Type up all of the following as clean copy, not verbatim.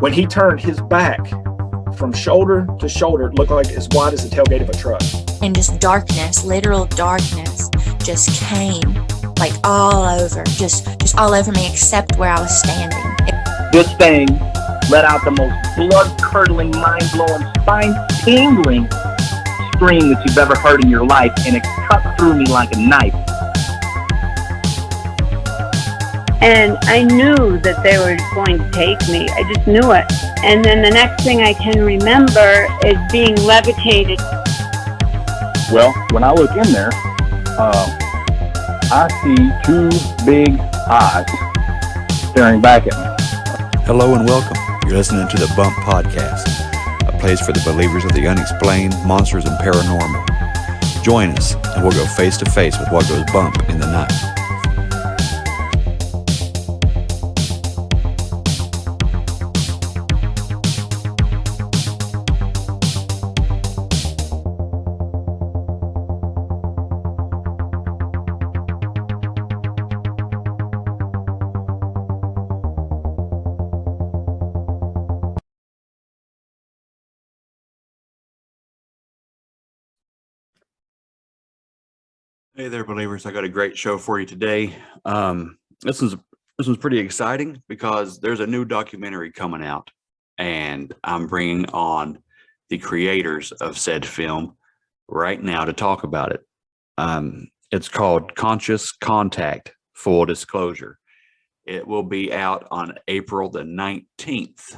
When he turned his back from shoulder to shoulder, it looked like as wide as the tailgate of a truck. And just darkness, literal darkness, just came like all over, just all over me except where I was standing. This thing let out the most blood-curdling, mind-blowing, spine-tingling scream that you've ever heard in your life, and it cut through me like a knife. And I knew that they were going to take me. I just knew it. And then the next thing I can remember is being levitated. Well, when I look in there, I see two big eyes staring back at me. Hello and welcome. You're listening to the Bump Podcast, a place for the believers of the unexplained, monsters, and paranormal. Join us, and we'll go face to face with what goes bump in the night. Hey there, believers. I got a great show for you today. This one's pretty exciting because there's a new documentary coming out, and I'm bringing on the creators of said film right now to talk about it. It's called Conscious Contact, Full Disclosure. It will be out on April the 19th,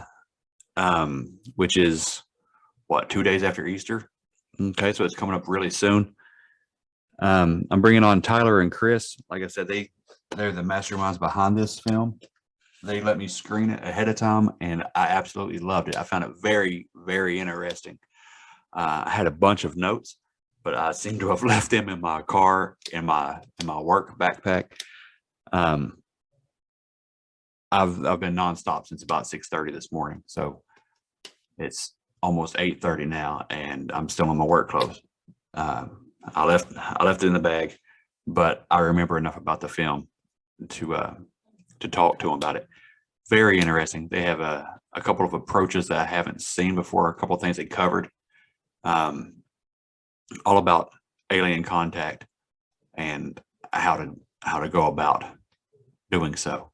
which is, 2 days after Easter? Okay, so it's coming up really soon. I'm bringing on Tyler and Chris. Like I said, they're the masterminds behind this film. They let me screen it ahead of time, and I absolutely loved it. I found it very, very interesting. I had a bunch of notes, but I seem to have left them in my car, in my work backpack. I've been nonstop since about 6:30 this morning, so it's almost 8:30 now, and I'm still in my work clothes. I left it in the bag, but I remember enough about the film to talk to them about it. Very interesting. They have a couple of approaches that I haven't seen before, a couple of things they covered, all about alien contact and how to go about doing so.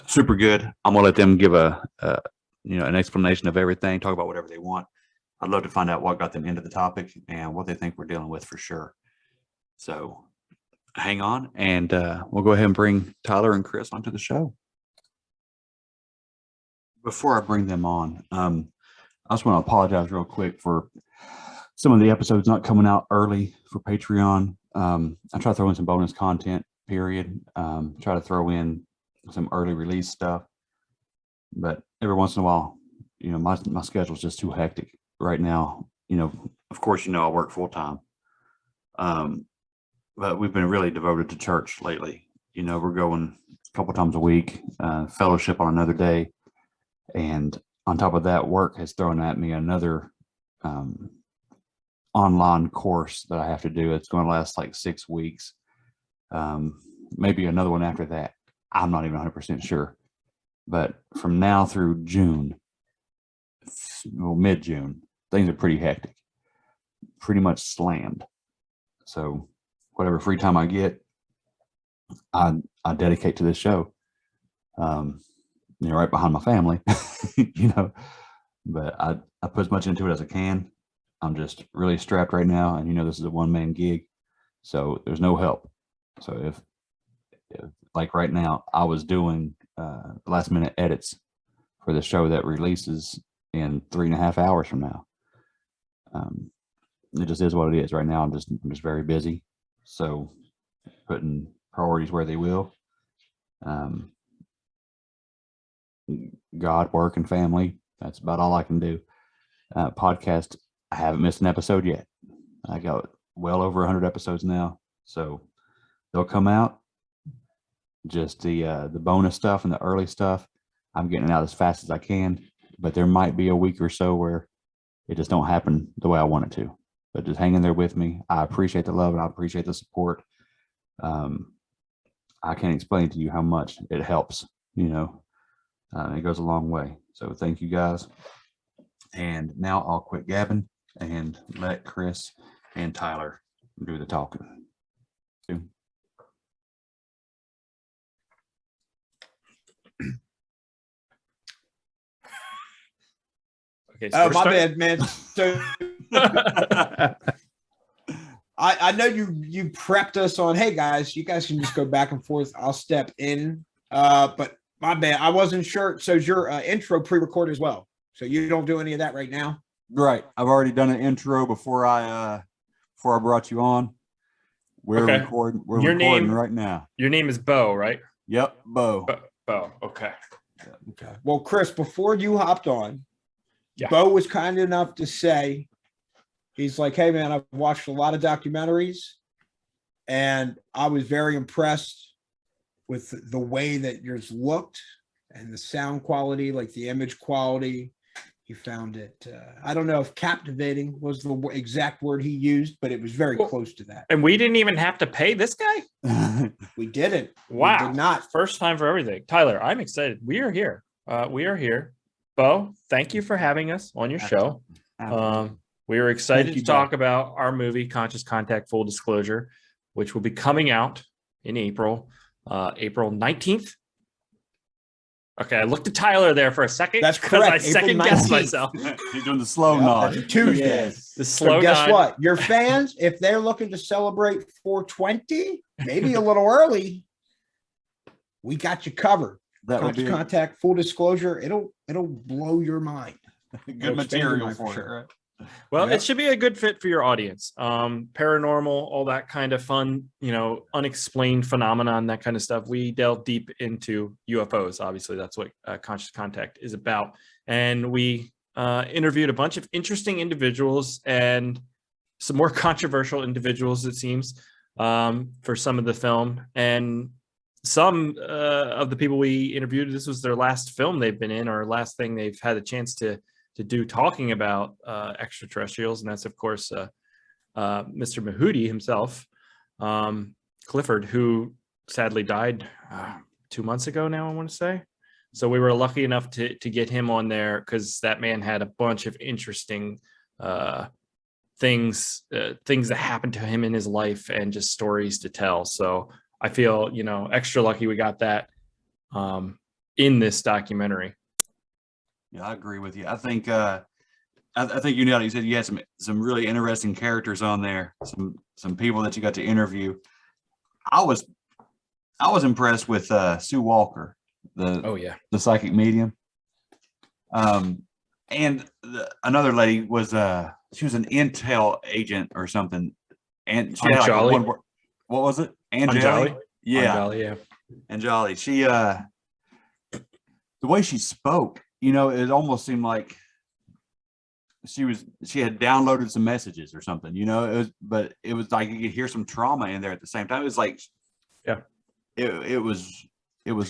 Super good. I'm gonna let them give an explanation of everything, talk about whatever they want. I'd love to find out what got them into the topic and what they think we're dealing with for sure. So hang on, and we'll go ahead and bring Tyler and Chris onto the show. Before I bring them on, I just want to apologize real quick for some of the episodes not coming out early for Patreon. I try to throw in some bonus content, period. Try to throw in some early release stuff. But every once in a while, my schedule is just too hectic. Right now, of course, I work full time, but we've been really devoted to church lately. We're going a couple times a week, fellowship on another day, and on top of that, work has thrown at me another online course that I have to do. It's going to last like 6 weeks, maybe another one after that. I'm not even 100% sure, but from now through June, mid-June, things are pretty hectic, pretty much slammed. So whatever free time I get, I dedicate to this show. Right behind my family, but I put as much into it as I can. I'm just really strapped right now, and this is a one-man gig, so there's no help. So if like right now, I was doing last-minute edits for the show that releases in 3.5 hours from now. It just is what it is right now. I'm just very busy, so putting priorities where they will. God, work, and family, that's about all I can do. Podcast, I haven't missed an episode yet. I got well over 100 episodes now, so they'll come out. Just the bonus stuff and the early stuff, I'm getting it out as fast as I can, but there might be a week or so where it just don't happen the way I want it to. But just hang in there with me. I appreciate the love and I appreciate the support. I can't explain to you how much it helps, It goes a long way. So thank you guys. And now I'll quit gabbing and let Chris and Tyler do the talking. Okay. So Oh, my bad, man. So I know you prepped us on, hey guys, you guys can just go back and forth. I'll step in. But my bad, I wasn't sure. So is your intro pre-recorded as well? So you don't do any of that right now? Right. I've already done an intro before I brought you on. We're Okay. recording. We're Your recording name- right now. Your name is Bo, right? Yep, Bo. Bo. Okay. Okay. Well, Chris, before you hopped on, Yeah. Bo was kind enough to say, he's like, hey man, I've watched a lot of documentaries and I was very impressed with the way that yours looked and the sound quality, like the image quality. He found it, I don't know if captivating was the exact word he used, but it was very Well, close to that. And we didn't even have to pay this guy? We didn't. Wow. We did not. First time for everything. Tyler, I'm excited. We are here. We are here. Bo, thank you for having us on your show. We were excited Thank you, to talk about our movie, Conscious Contact Full Disclosure, which will be coming out in April 19th. Okay, I looked at Tyler there for a second. That's because I correct, April second guessed 19th. myself. He's doing the slow Yep, nod. that's a Tuesday. Yes. The So slow guess nod. what? Your fans, if they're looking to celebrate 420, maybe a little early, we got you covered. That would Conscious be Contact, full disclosure, it'll blow your mind. good It'll expand your material mind for sure. it, right? Well, Yep. it should be a good fit for your audience. Paranormal, all that kind of fun, unexplained phenomenon, that kind of stuff. We delve deep into UFOs. Obviously, that's what Conscious Contact is about. And we interviewed a bunch of interesting individuals and some more controversial individuals, it seems, for some of the film. And some of the people we interviewed, this was their last film they've been in, or last thing they've had a chance to do talking about extraterrestrials, and that's of course Mr. Mahudi himself, Clifford, who sadly died 2 months ago now, I want to say. So we were lucky enough to get him on there because that man had a bunch of interesting things that happened to him in his life and just stories to tell. So I feel extra lucky we got that in this documentary. Yeah, I agree with you. I think I think you nailed it. You said you had some really interesting characters on there, some people that you got to interview. I was impressed with Sue Walker, the psychic medium. And another lady was she was an intel agent or something, and she had like a one word. What was it? Anjali? Yeah, Anjali, yeah. Anjali. She the way she spoke, it almost seemed like she had downloaded some messages or something, but it was like you could hear some trauma in there at the same time. It was like, yeah, it was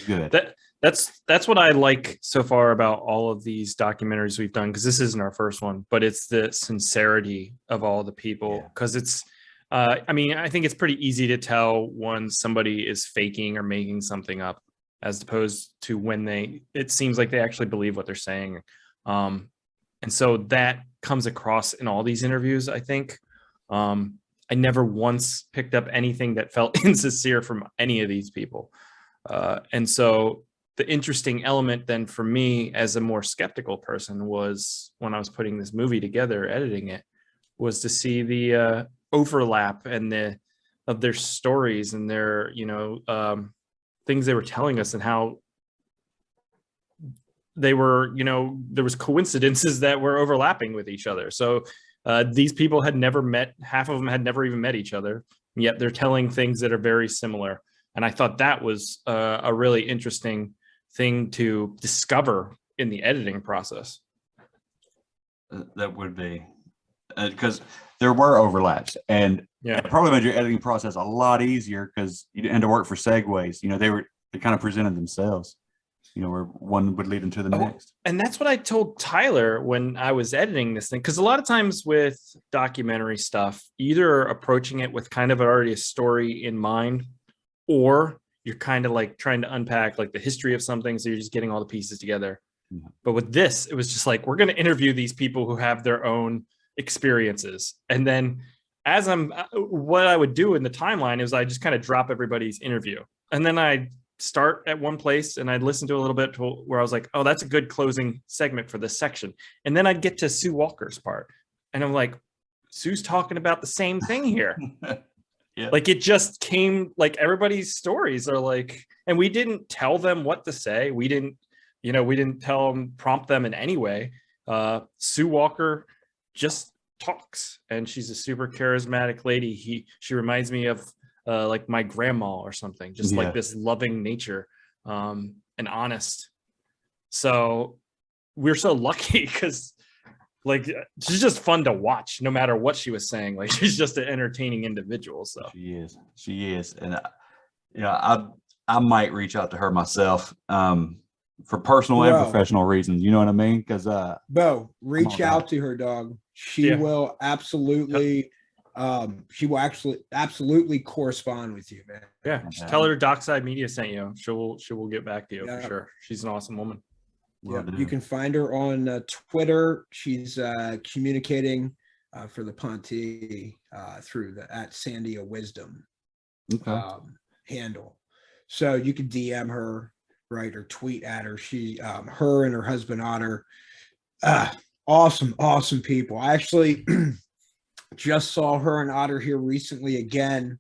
good. That's what I like so far about all of these documentaries we've done, because this isn't our first one, but it's the sincerity of all the people. Because it's I think it's pretty easy to tell when somebody is faking or making something up, as opposed to when it seems like they actually believe what they're saying. And so that comes across in all these interviews, I think. I never once picked up anything that felt insincere from any of these people. And so the interesting element then for me as a more skeptical person was, when I was putting this movie together, editing it, was to see the overlap and of their stories and their, things they were telling us, and how they were, there was coincidences that were overlapping with each other. So these people had never met, half of them had never even met each other, yet they're telling things that are very similar. And I thought that was a really interesting thing to discover in the editing process. That would be because there were overlaps, and it probably made your editing process a lot easier because you didn't have to work for segues. They kind of presented themselves, where one would lead into the next. And that's what I told Tyler when I was editing this thing, because a lot of times with documentary stuff, either approaching it with kind of already a story in mind, or you're kind of like trying to unpack like the history of something. So you're just getting all the pieces together. Yeah. But with this, it was just like, we're going to interview these people who have their own experiences. And then what I would do in the timeline is I just kind of drop everybody's interview. And then I start at one place and I'd listen to a little bit to where I was like, oh, that's a good closing segment for this section. And then I'd get to Sue Walker's part. And I'm like, Sue's talking about the same thing here. Yeah. Like it just came, like everybody's stories are like, and we didn't tell them what to say. We didn't tell them, prompt them in any way. Sue Walker just talks, and she's a super charismatic lady. She reminds me of like my grandma or something, just like this loving nature, and honest. So we're so lucky because like she's just fun to watch no matter what she was saying. Like she's just an entertaining individual. So she is. And I might reach out to her myself for personal and professional reasons, you know what I mean? Because Bo, reach out to her, dog. She will absolutely she will absolutely correspond with you, man. Yeah, just tell her Docside Media sent you. She will get back to you for sure. She's an awesome woman. Yeah, you can find her on Twitter. She's communicating for the Ponte through the @Sandia Wisdom handle. So you can DM her, right, or tweet at her. She, her and her husband Otter, awesome people. I actually just saw her and Otter here recently again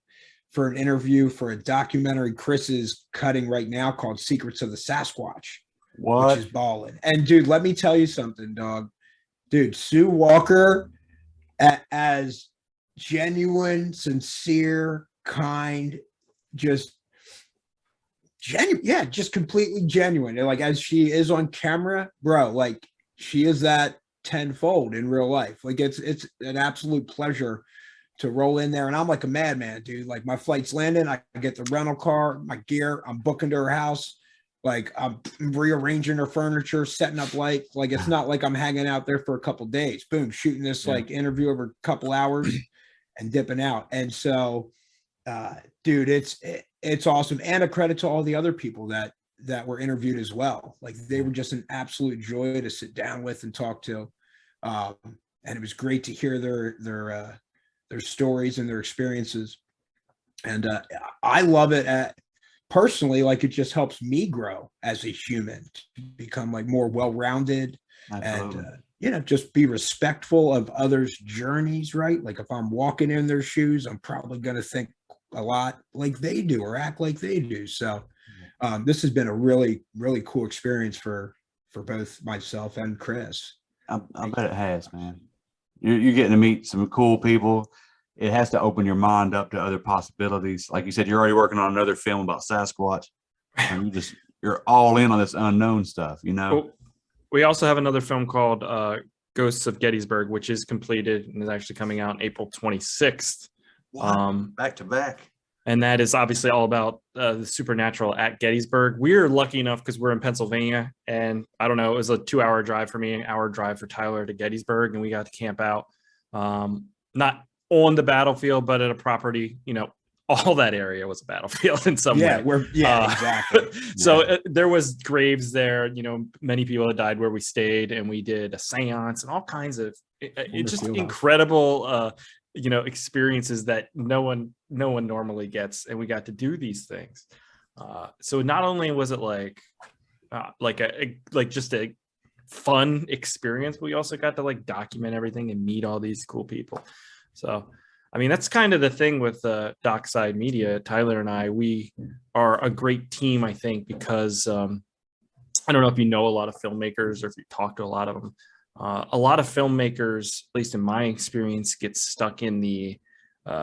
for an interview for a documentary Chris is cutting right now called Secrets of the Sasquatch. Which is balling. And dude, let me tell you something, dog. Dude, Sue Walker, as genuine, sincere, kind, just genuine, just completely genuine. And like as she is on camera, bro, like she is that tenfold in real life. Like it's an absolute pleasure to roll in there. And I'm like a madman, dude. Like my flight's landing, I get the rental car, my gear, I'm booking to her house. Like I'm rearranging her furniture, setting up like it's not like I'm hanging out there for a couple of days. Boom, shooting this like interview over a couple hours and dipping out. And so, dude, it's awesome. And a credit to all the other people that were interviewed as well. Like they were just an absolute joy to sit down with and talk to. And it was great to hear their stories and their experiences. And I love it personally, like it just helps me grow as a human to become like more well-rounded. Absolutely. And just be respectful of others' journeys, right? Like if I'm walking in their shoes, I'm probably going to think a lot like they do or act like they do. So this has been a really, really cool experience for both myself and Chris. I bet it has, man. You're getting to meet some cool people. It has to open your mind up to other possibilities. Like you said, you're already working on another film about Sasquatch, and you're all in on this unknown stuff, you know? Well, we also have another film called Ghosts of Gettysburg, which is completed and is actually coming out April 26th. Back to back. And that is obviously all about the supernatural at Gettysburg. We're lucky enough because we're in Pennsylvania, and I don't know, it was a 2-hour drive for me, an hour drive for Tyler to Gettysburg, and we got to camp out. Not on the battlefield, but at a property, all that area was a battlefield in some way. Exactly. So there was graves there, many people had died where we stayed, and we did a seance and all kinds of just incredible, experiences that no one normally gets. And we got to do these things. So not only was it like just a fun experience, but we also got to like document everything and meet all these cool people. So, I mean, that's kind of the thing with Docside Media. Tyler and I, we are a great team, I think, because I don't know if you know a lot of filmmakers or if you talk to a lot of them. A lot of filmmakers, at least in my experience, get stuck in the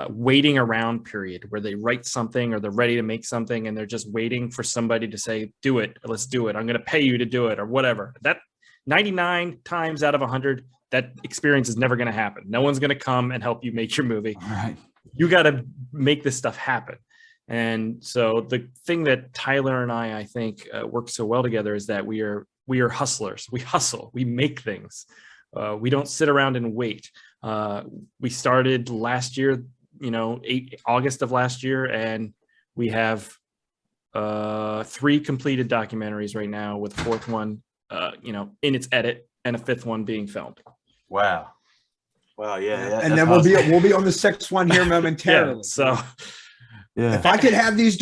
waiting around period where they write something or they're ready to make something and they're just waiting for somebody to say, do it, let's do it. I'm going to pay you to do it or whatever. That 99 times out of 100, that experience is never going to happen. No one's going to come and help you make your movie. All right. You got to make this stuff happen. And so the thing that Tyler and I think work so well together is that we are hustlers. We hustle, we make things. We don't sit around and wait. We started last year, August of last year, and we have 3 completed documentaries right now, with a 4th one, in its edit, and a 5th one being filmed. Wow. Wow. Yeah. And then we'll be on the 6th one here momentarily. So if I could have these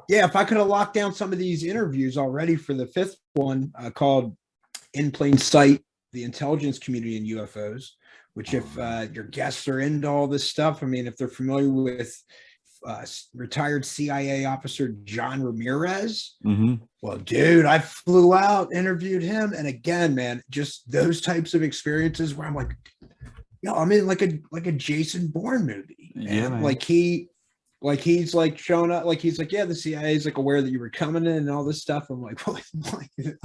if I could have locked down some of these interviews already for the 5th one, called In Plain Sight, the intelligence community and UFOs, which if your guests are into all this stuff, I mean, if they're familiar with retired CIA officer John Ramirez, well, dude, I flew out, interviewed him. And again, man, just those types of experiences where I'm like, I'm in like a Jason Bourne movie. Yeah, man. He's like showing up, like he's like, yeah, the CIA is like aware that you were coming in and all this stuff. I'm like, this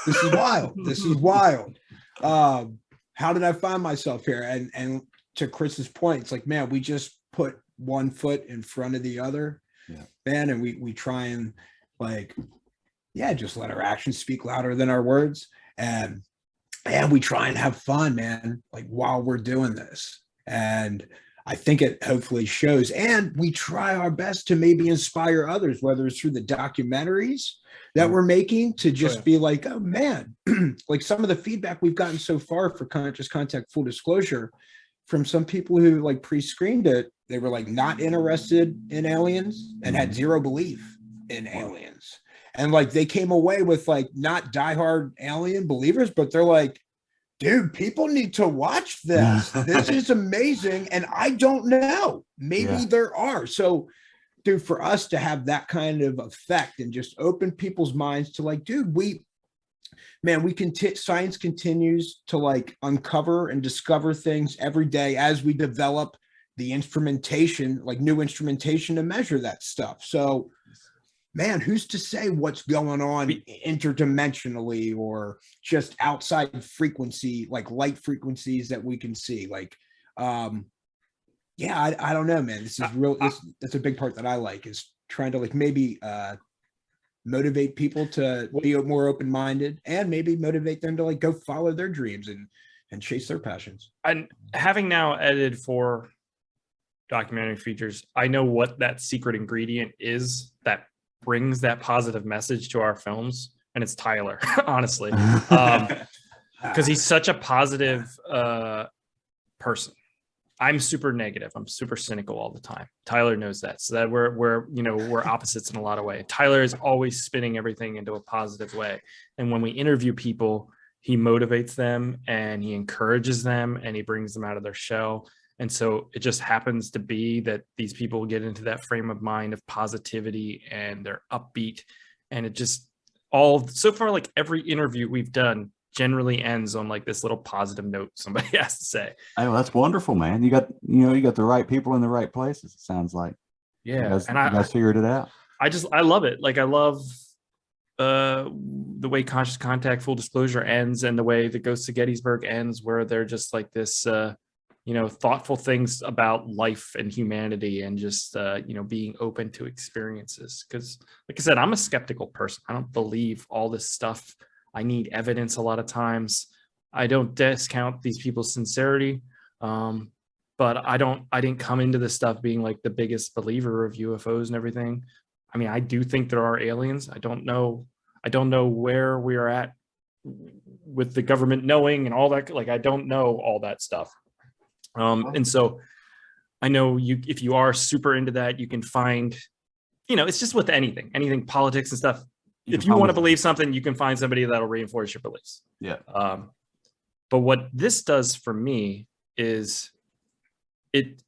is wild. This is wild. How did I find myself here? And to Chris's point, it's like, man, we just put one foot in front of the other, man, and we try and just let our actions speak louder than our words, and we try and have fun, man, like while we're doing this. And I think it hopefully shows, and we try our best to maybe inspire others, whether it's through the documentaries that we're making, to just be like, oh man, like some of the feedback we've gotten so far for Conscious Contact, full disclosure, from some people who like pre-screened it, they were like not interested in aliens and had zero belief in aliens. And like they came away with like not diehard alien believers, but they're like, dude, people need to watch this. This is amazing. And I don't know, maybe there are. So dude, for us to have that kind of effect and just open people's minds to like, dude, science continues to like uncover and discover things every day as we develop the instrumentation, like new instrumentation to measure that stuff. So man, who's to say what's going on interdimensionally or just outside frequency, like light frequencies that we can see? Like, I don't know, man. This is real. That's a big part that I like, is trying to like maybe motivate people to be more open-minded, and maybe motivate them to like go follow their dreams and chase their passions. And having now edited 4 documentary features, I know what that secret ingredient is that brings that positive message to our films, and it's Tyler, honestly, because he's such a positive person. I'm super negative. I'm super cynical all the time. Tyler knows that. So that we're opposites in a lot of ways. Tyler is always spinning everything into a positive way. And when we interview people, he motivates them and he encourages them and he brings them out of their shell. And so it just happens to be that these people get into that frame of mind of positivity and they're upbeat. And it just so far, like every interview we've done generally ends on like this little positive note somebody has to say. Oh, that's wonderful, man. You got the right people in the right places, it sounds like. Yeah. You guys figured it out. I love it. Like I love the way Conscious Contact, full disclosure ends, and the way the Ghosts of Gettysburg ends, where they're just like this thoughtful things about life and humanity, and just being open to experiences. Because like I said, I'm a skeptical person. I don't believe all this stuff. I need evidence a lot of times. I don't discount these people's sincerity, but I didn't come into this stuff being like the biggest believer of UFOs and everything. I mean, I do think there are aliens. I don't know where we are at with the government knowing and all that. Like, I don't know all that stuff. And so I know if you are super into that, you can find, it's just with anything, politics and stuff. If you want to believe something, you can find somebody that'll reinforce your beliefs. Yeah. But what this does for me is it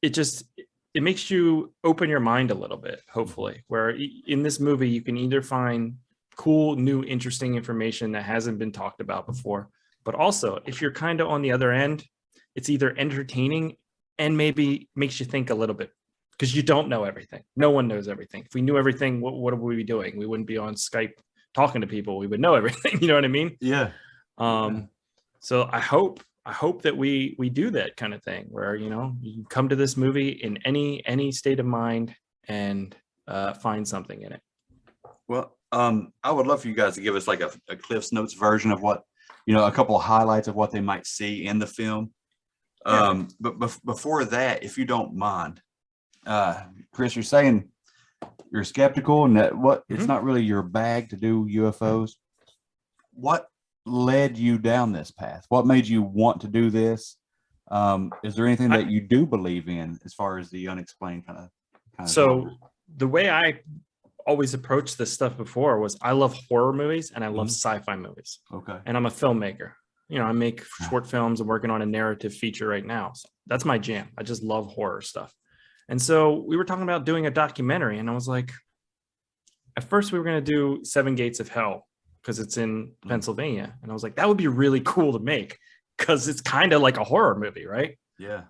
makes you open your mind a little bit, hopefully, where in this movie, you can either find cool, new, interesting information that hasn't been talked about before. But also, if you're kind of on the other end, it's either entertaining and maybe makes you think a little bit, because you don't know everything. No one knows everything. If we knew everything, what would we be doing? We wouldn't be on Skype talking to people. We would know everything. You know what I mean? Yeah. So I hope that we do that kind of thing where, you come to this movie in any state of mind and find something in it. Well, I would love for you guys to give us like a Cliff's Notes version of what, a couple of highlights of what they might see in the film. But before that, if you don't mind, Chris, you're saying you're skeptical and that it's Mhm. not really your bag to do UFOs. What led you down this path? What made you want to do this? Is there anything that you do believe in as far as the unexplained kind of So genre? the way I always approached this stuff before was I love horror movies and I love sci-fi movies. Okay. And I'm a filmmaker. You know, I make short films. I'm working on a narrative feature right now. So that's my jam. I just love horror stuff. And so we were talking about doing a documentary, and I was like, at first we were going to do Seven Gates of Hell because it's in Pennsylvania. And I was like, that would be really cool to make because it's kind of like a horror movie, right? Yeah.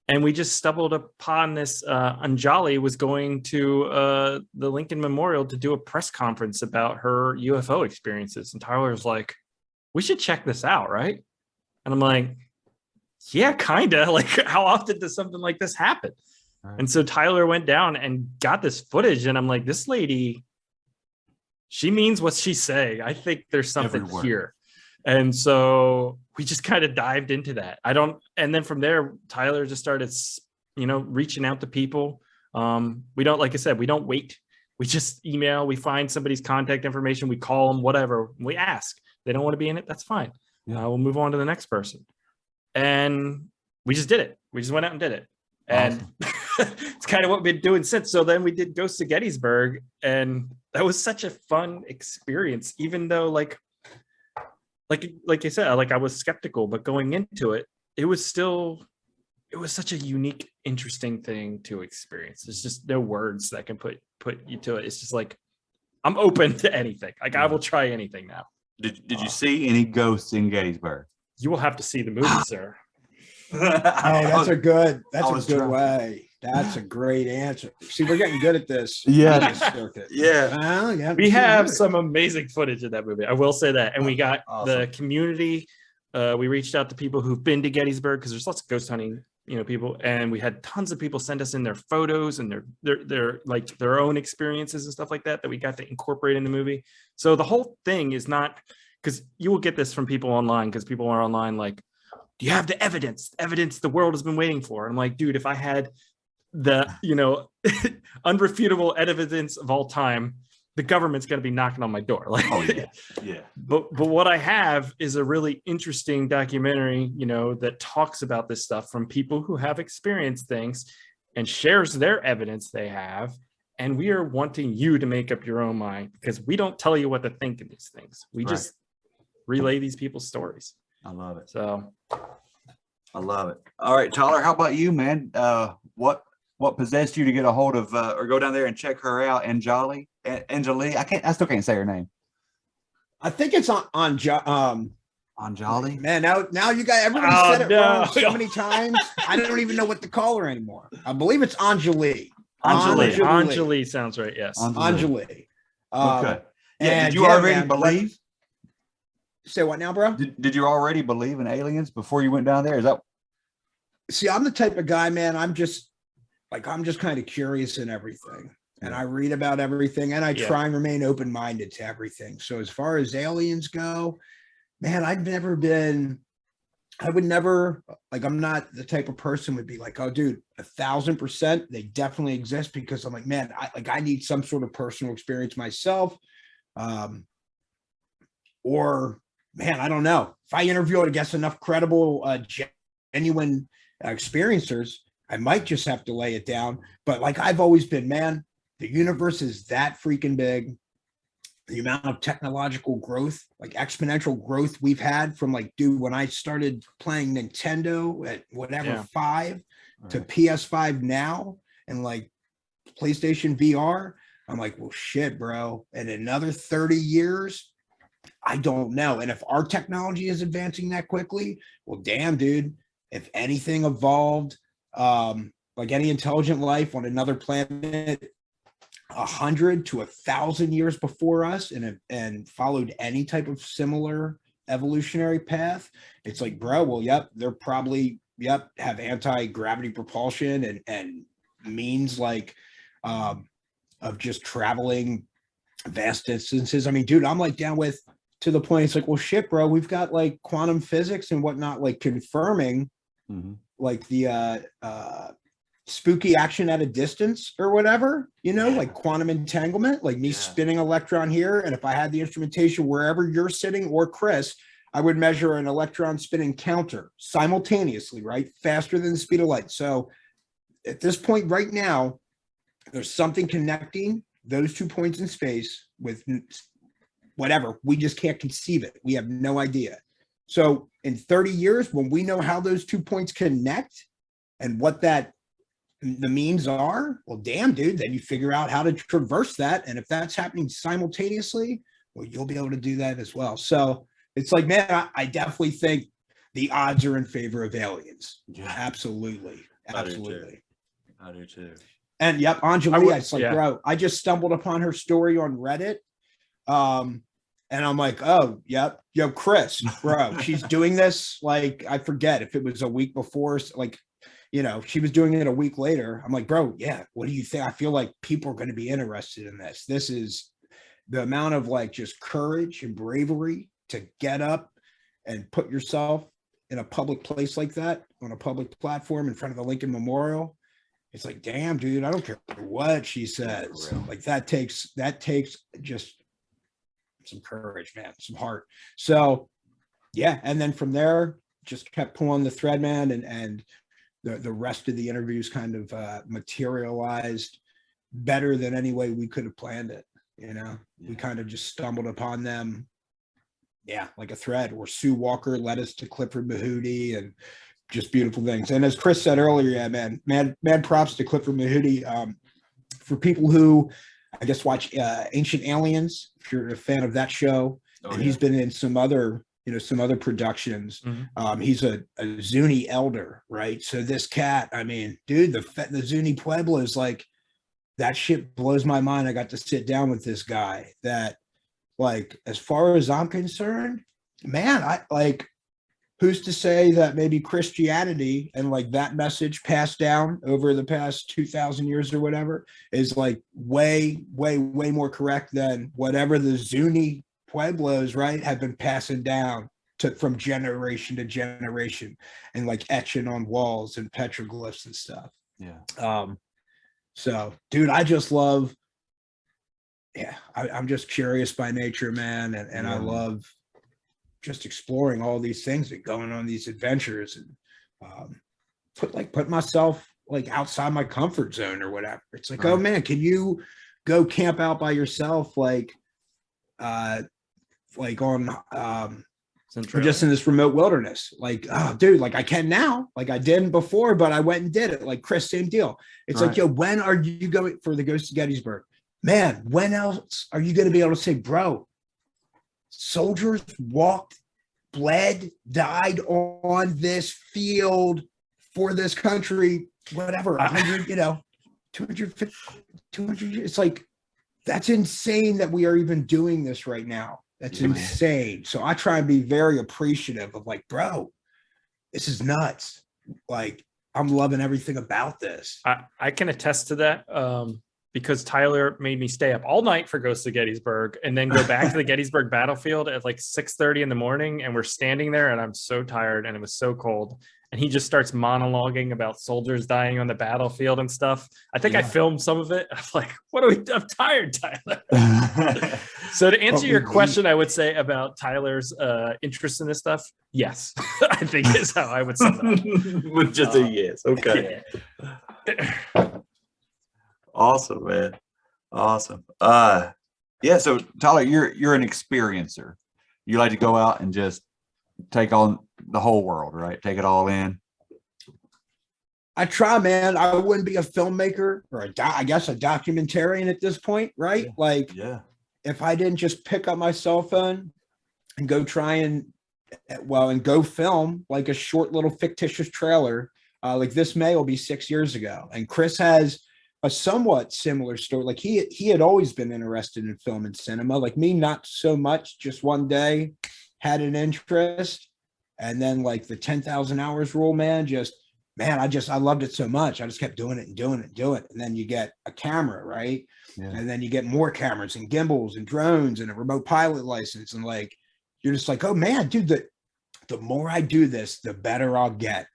And we just stumbled upon this. Anjali was going to the Lincoln Memorial to do a press conference about her UFO experiences. And Tyler's like, we should check this out, right? And I'm like, yeah, kind of. Like, how often does something like this happen? Right. And so Tyler went down and got this footage. And I'm like, this lady, she means what she's saying. I think there's something Everywhere. here. And so we just kind of dived into that. And then from there, Tyler just started, reaching out to people. We don't, like I said, we don't wait. We just email, we find somebody's contact information, we call them, whatever. We ask. They don't want to be in it. That's fine. Yeah. We'll move on to the next person. And we just did it. We just went out and did it. And it's kind of what we've been doing since. So then we did Ghosts of Gettysburg. And that was such a fun experience, even though like I said, like I was skeptical, but going into it, it was such a unique, interesting thing to experience. There's just no words that can put you to it. It's just like, I'm open to anything. Like I will try anything now. Did you see any ghosts in Gettysburg? You will have to see the movie, sir. Oh, that's a good trying. way. That's a great answer. See, we're getting good at this. Yeah. This circuit. Yeah. Well, yeah, We have some amazing footage of that movie. I will say that. And we got the Awesome. community. We reached out to people who've been to Gettysburg because there's lots of ghost hunting, people. And we had tons of people send us in their photos and their own experiences and stuff like that we got to incorporate in the movie. So the whole thing is not, because you will get this from people online, because people are online like, do you have the evidence the world has been waiting for? And I'm like, dude, if I had the unrefutable evidence of all time, the government's going to be knocking on my door. Like, Yeah. But what I have is a really interesting documentary, that talks about this stuff from people who have experienced things and shares their evidence they have. And we are wanting you to make up your own mind, because we don't tell you what to think of these things. We just relay these people's stories. I love it. So I love it. All right, Tyler, how about you, man? What possessed you to get a hold of or go down there and check her out? Anjali. I still can't say her name. I think it's on Anjali. Man, now you got everybody said it wrong so many times. I don't even know what to call her anymore. I believe it's Anjali. Anjali sounds right. Yes. Anjali. Okay. Yeah. Did you already believe? Say what now, bro? Did you already believe in aliens before you went down there? Is that? See, I'm the type of guy, man. I'm just kind of curious in everything, and I read about everything, and I try and remain open-minded to everything. So as far as aliens go, man, I'm not the type of person would be like, oh, dude, 1,000%, they definitely exist, because I'm like, man, I need some sort of personal experience myself, or man, I don't know. If I interview, I guess, enough credible, genuine experiencers, I might just have to lay it down. But like I've always been, man, the universe is that freaking big. The amount of technological growth, like exponential growth we've had from like, dude, when I started playing Nintendo at whatever 5 to PS5 now, and like PlayStation VR, I'm like, well, shit, bro. In another 30 years, I don't know. And if our technology is advancing that quickly, well, damn, dude, if anything evolved, like any intelligent life on another planet, 100 to 1,000 years before us, and followed any type of similar evolutionary path, it's like, bro, well, they're probably, have anti-gravity propulsion and means like of just traveling vast distances. I mean, dude, I'm like down with, to the point, it's like, well, shit, bro, we've got like quantum physics and whatnot, like confirming like the spooky action at a distance or whatever, like quantum entanglement, like me spinning electron here. And if I had the instrumentation wherever you're sitting or Chris, I would measure an electron spinning counter simultaneously, right? Faster than the speed of light. So at this point right now, there's something connecting those 2 points in space with whatever. We just can't conceive it. We have no idea. So in 30 years, when we know how those 2 points connect and what the means are, well, damn, dude, then you figure out how to traverse that. And if that's happening simultaneously, well, you'll be able to do that as well. So it's like, man, I definitely think the odds are in favor of aliens. Yeah, absolutely. Absolutely. I do too. And yep, Anjali, it's like, bro, I just stumbled upon her story on Reddit. And I'm like, oh, yep. Yo, Chris, bro, she's doing this. Like, I forget if it was a week before, like, she was doing it a week later. I'm like, bro, yeah, what do you think? I feel like people are going to be interested in this. This is the amount of like just courage and bravery to get up and put yourself in a public place like that, on a public platform in front of the Lincoln Memorial. It's like, damn, dude, I don't care what she says. Like that takes just some courage, man, some heart. So yeah. And then from there, just kept pulling the thread, man. And the rest of the interviews kind of materialized better than any way we could have planned it. We kind of just stumbled upon them. Yeah, like a thread. Or Sue Walker led us to Clifford Mahoody, and just beautiful things. And as Chris said earlier, yeah, man, mad props to Clifford Mahoody. For people who, I guess, watch Ancient Aliens, if you're a fan of that show, he's been in some other productions. Mm-hmm. He's a Zuni elder, right? So this cat, I mean, dude, the Zuni Pueblo is like, that shit blows my mind. I got to sit down with this guy that, like, as far as I'm concerned, man, I like, who's to say that maybe Christianity and like that message passed down over the past 2,000 years or whatever is like way, way, way more correct than whatever the Zuni Pueblos, right, have been passing down from generation to generation and like etching on walls and petroglyphs and stuff. Yeah. So, dude, I just love, I'm just curious by nature, man. And I love just exploring all these things and going on these adventures and put myself like outside my comfort zone or whatever. It's like, oh man, can you go camp out by yourself? Like on, or just in this remote wilderness, like, oh dude, like I can now, like I didn't before, but I went and did it. Like Chris, same deal. It's like, yo, when are you going for the Ghost of Gettysburg? Man, when else are you going to be able to say, bro, soldiers walked, bled, died on this field for this country, whatever, 100, 250, 200 years. It's like, that's insane that we are even doing this right now. That's insane. So I try and be very appreciative of like, bro, this is nuts. Like, I'm loving everything about this. I can attest to that because Tyler made me stay up all night for Ghost of Gettysburg and then go back to the Gettysburg battlefield at like 6:30 in the morning. And we're standing there and I'm so tired and it was so cold. And he just starts monologuing about soldiers dying on the battlefield and stuff. I think I filmed some of it. I'm like, I'm tired, Tyler. So to answer your question, I would say about Tyler's interest in this stuff, yes, I think is how I would sum it up. With just a yes. Okay. Yeah. Awesome, man. Awesome. Yeah. So Tyler, you're an experiencer. You like to go out and just take on the whole world, right? Take it all in. I try, man. I wouldn't be a filmmaker or I guess a documentarian at this point, right? If I didn't just pick up my cell phone and go try and go film like a short little fictitious trailer, like this May will be 6 years ago. And Chris has a somewhat similar story. Like he had always been interested in film and cinema, like me, not so much. Just one day had an interest, and then like the 10,000 hours rule, man, I loved it so much. I just kept doing it and doing it and doing it. And then you get a camera, right? Yeah. And then you get more cameras and gimbals and drones and a remote pilot license. And like, you're just like, oh man, dude, the more I do this, the better I'll get.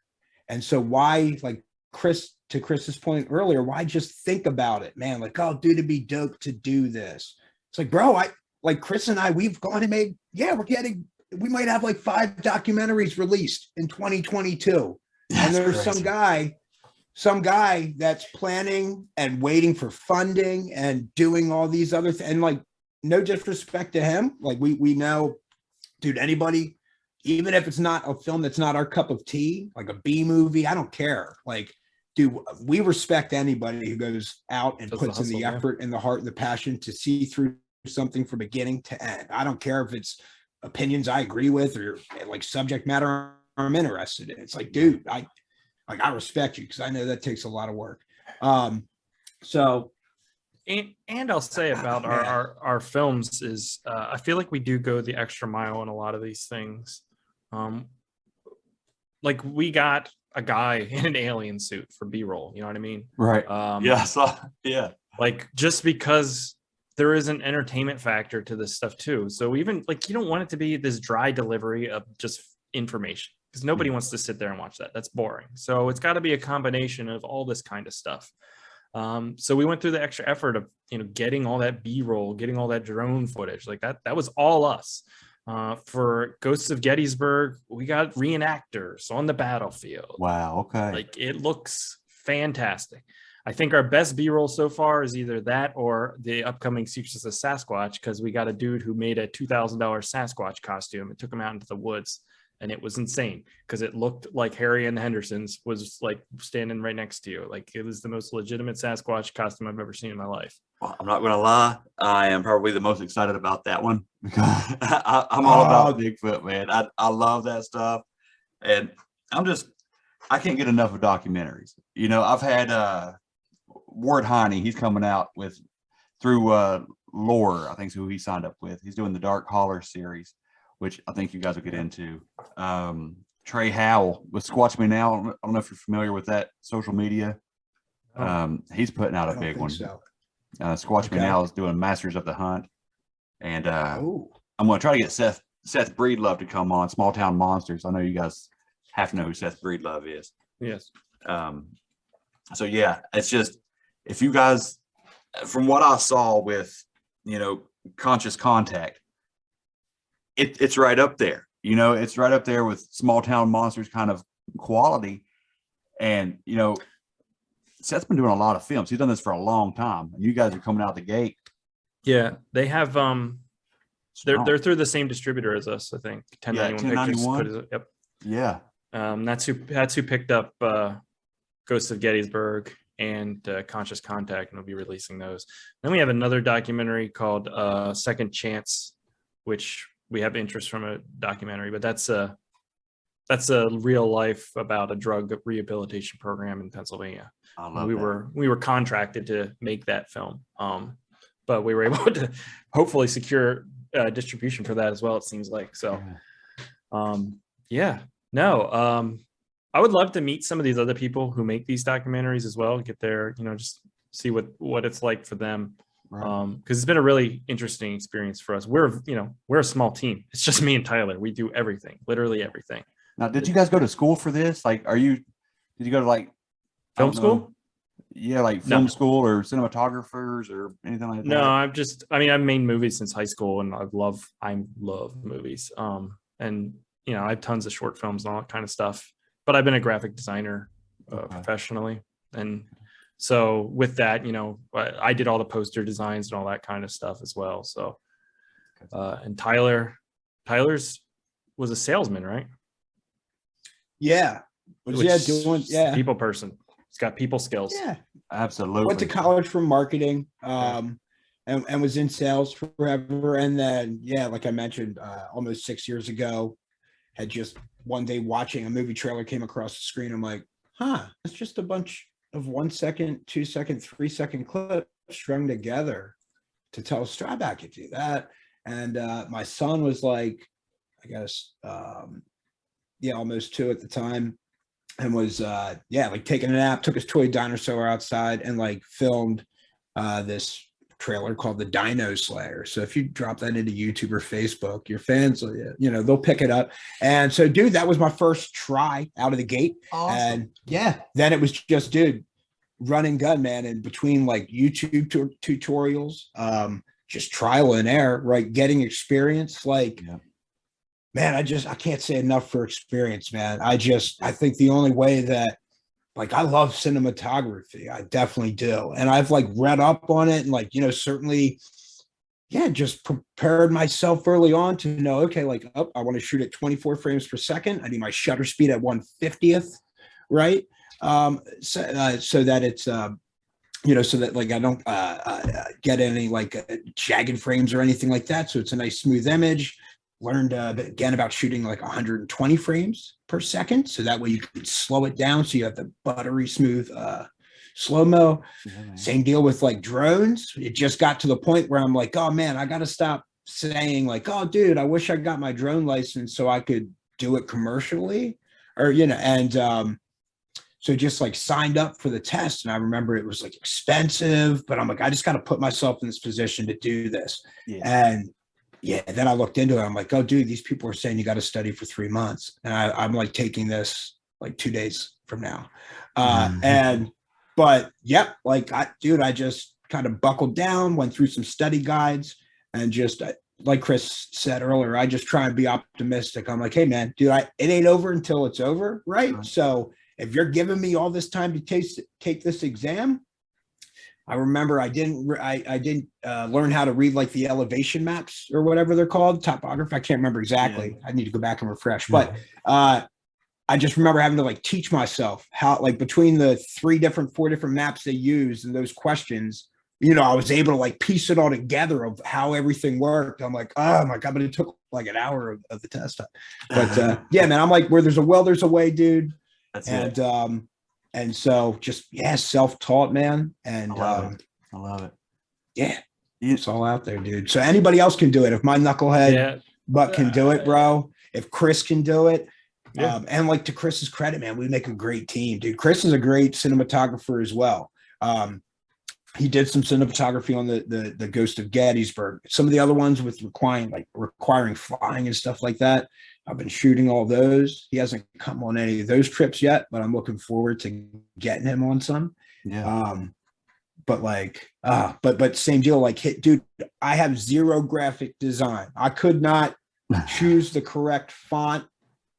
And so why like to Chris's point earlier, why just think about it, man? Like, oh, dude, it'd be dope to do this. It's like, bro, like Chris and I, we've gone and made, we might have like 5 documentaries released in 2022. And there's crazy. some guy that's planning and waiting for funding and doing all these other things. And like, no disrespect to him. Like we know, dude, anybody, even if it's not a film that's not our cup of tea, like a B movie, I don't care. Like, dude, we respect anybody who goes out and puts in the effort and the heart and the passion to see through something from beginning to end. I don't care if it's opinions I agree with or like subject matter I'm interested in. It's like, dude, I respect you because I know that takes a lot of work. So and I'll say about our films is I feel like we do go the extra mile in a lot of these things. Like we got a guy in an alien suit for B-roll, you know what I mean? Right. Yeah. Like just because there is an entertainment factor to this stuff too. So even like, you don't want it to be this dry delivery of just information because nobody wants to sit there and watch that. That's boring. So it's got to be a combination of all this kind of stuff. So we went through the extra effort of, getting all that B-roll, getting all that drone footage like that was all us. For Ghosts of Gettysburg, we got reenactors on the battlefield. Wow. Okay. Like it looks fantastic. I think our best B-roll so far is either that or the upcoming Secrets of Sasquatch, because we got a dude who made a $2,000 Sasquatch costume and took him out into the woods. And it was insane because it looked like Harry and the Hendersons was like standing right next to you. Like it was the most legitimate Sasquatch costume I've ever seen in my life. Well, I'm not going to lie. I am probably the most excited about that one because I'm all about Bigfoot, man. I love that stuff. And I can't get enough of documentaries. I've had Ward Heine, he's coming out through Lore, I think is who he signed up with. He's doing the Dark Holler series, which I think you guys will get into. Trey Howell with Squatch Me Now. I don't know if you're familiar with that social media. He's putting out a big one. So. Squatch Me Now is doing Masters of the Hunt. And I'm going to try to get Seth Breedlove to come on, Small Town Monsters. I know you guys have to know who Seth Breedlove is. Yes. So, yeah, it's just, if you guys, from what I saw with, Conscious Contact, it's right up there. It's right up there with Small Town Monsters kind of quality. And, Seth's been doing a lot of films. He's done this for a long time. And you guys are coming out the gate. Yeah, they have they're through the same distributor as us, I think. 1091 Pictures. Yep. Yeah. That's who picked up Ghosts of Gettysburg and Conscious Contact, and we'll be releasing those. Then we have another documentary called Second Chance, which we have interest from a documentary, but that's a real life about a drug rehabilitation program in Pennsylvania. I love we were contracted to make that film, but we were able to hopefully secure distribution for that as well. It seems like so. I would love to meet some of these other people who make these documentaries as well. Get there, just see what it's like for them. Right. Because it's been a really interesting experience for us. We're a small team. It's just me and Tyler. We do everything, literally everything. Now, did you guys go to school for this? Like, did you go to like film school? Yeah, like film school or cinematographers or anything like that? No, I've made movies since high school and I love movies. And I have tons of short films and all that kind of stuff, but I've been a graphic designer professionally. And so with that, I did all the poster designs and all that kind of stuff as well. So, and Tyler's was a salesman, right? Yeah. People person. He's got people skills. Yeah, absolutely. Went to college for marketing, and was in sales forever. And then, like I mentioned, almost 6 years ago, had just one day watching a movie trailer came across the screen. I'm like, it's just a bunch of 1 second, 2 second, 3 second clips strung together to tell a story. I could do that. And my son was like, I guess, almost 2 at the time. And was like taking a nap, took his toy dinosaur outside and like filmed this trailer called the Dino Slayer. So if you drop that into YouTube or Facebook, your fans, they'll pick it up. And so, dude, that was my first try out of the gate. Awesome. And yeah, then it was just, dude, run and gun, man. And between like YouTube tutorials, just trial and error, right? Getting experience, like, man, I can't say enough for experience, man. I think the only way that, like, I love cinematography. I definitely do. And I've like read up on it and like, certainly, just prepared myself early on to know, okay, like, I want to shoot at 24 frames per second. I need my shutter speed at 1/50th, right? So that it's, so that like I don't get any like jagged frames or anything like that. So it's a nice smooth image. Learned again about shooting like 120 frames per second. So that way you can slow it down. So you have the buttery smooth slow-mo. Same deal with like drones. It just got to the point where I'm like, oh man, I got to stop saying like, oh dude, I wish I got my drone license so I could do it commercially, or, so just like signed up for the test. And I remember it was like expensive, but I'm like, I just got to put myself in this position to do this. And then I looked into it. I'm like, oh, dude, these people are saying you got to study for 3 months. And I'm like taking this like 2 days from now. But I just kind of buckled down, went through some study guides, and just like Chris said earlier, I just try and be optimistic. I'm like, hey man, dude, it ain't over until it's over. Right. So if you're giving me all this time to take this exam, I remember I didn't learn how to read like the elevation maps or whatever they're called, topography. I can't remember exactly. I need to go back and refresh. But I just remember having to like teach myself how, like, between the 4 different maps they use and those questions, I was able to like piece it all together of how everything worked. I'm like, oh my God, but it took like an hour of the test. But man, I'm like, where there's a will, there's a way, dude. That's it. And so just, self-taught, man. And I love it. Yeah, it's all out there, dude. So anybody else can do it. If my knucklehead butt can do it, bro, if Chris can do it, and like, to Chris's credit, man, we make a great team, dude. Chris is a great cinematographer as well. He did some cinematography on the Ghost of Gettysburg. Some of the other ones with requiring flying and stuff like that, I've been shooting all those. He hasn't come on any of those trips yet, but I'm looking forward to getting him on some. But same deal. Like, dude, I have zero graphic design. I could not choose the correct font